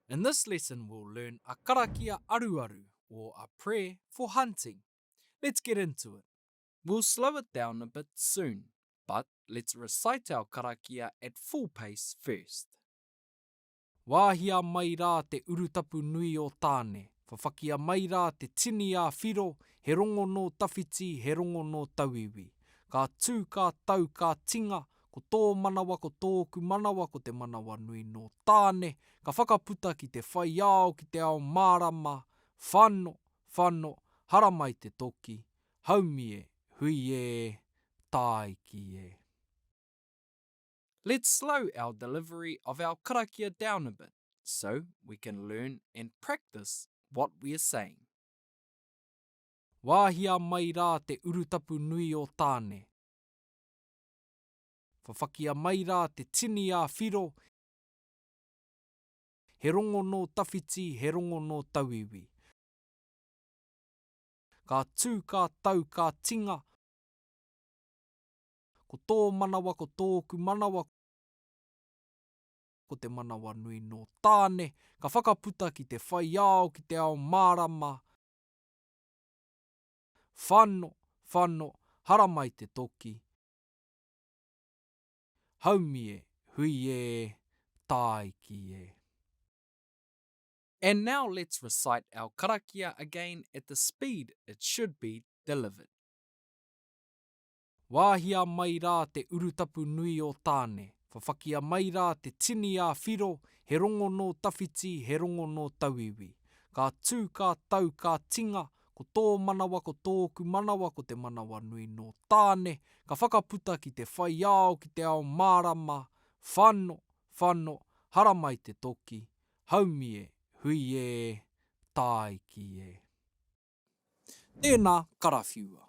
In this lesson, we'll learn a karakia aru or a prayer for hunting. Let's get into it. We'll slow it down a bit soon, but let's recite our karakia at full pace first. Wāhia mai rā te urutapu nui o tāne, whawhakia mai rā te tini a whiro, he rongo no tawhiti, he rongo no tauiwi. Ka tū, ka tau, ka tinga, ko tō manawa, ko tōku manawa, ko te manawa nui no tāne, ka whakaputa ki te whai ao, ki te ao mārama, whano, hara mai te toki, haumi e, hui e, tāi ki e. Let's slow our delivery of our karakia down a bit, so we can learn and practice what we are saying. Wāhia mai rā te urutapu nui o tāne. Whawhakia mai rā te tini a whiro, he rongo no tawhiti, he rongo no tauiwi. Ka tū, ka tau, ka tinga, ko tō manawa, ko tōku manawa, ko te manawa nui no tāne, ka whakaputa ki te whai ao, ki te ao mārama, whano, hara mai te toki, haumi e, hui e, tāi ki e. And now let's recite our karakia again at the speed it should be delivered. Wāhia mai rā te urutapu nui o tāne, whawhakia mai rā te tini a whiro, he rongo no tawhiti, he rongo no tauiwi. Ka tū, ka tau, ka tinga, ko tō manawa, ko tōku manawa, ko te manawa nui no tāne, ka whakaputa ki te whai ao, ki te ao mārama, whano, hara mai te toki, haumi e, hui e, tāi ki e. Tēnā karawhiua.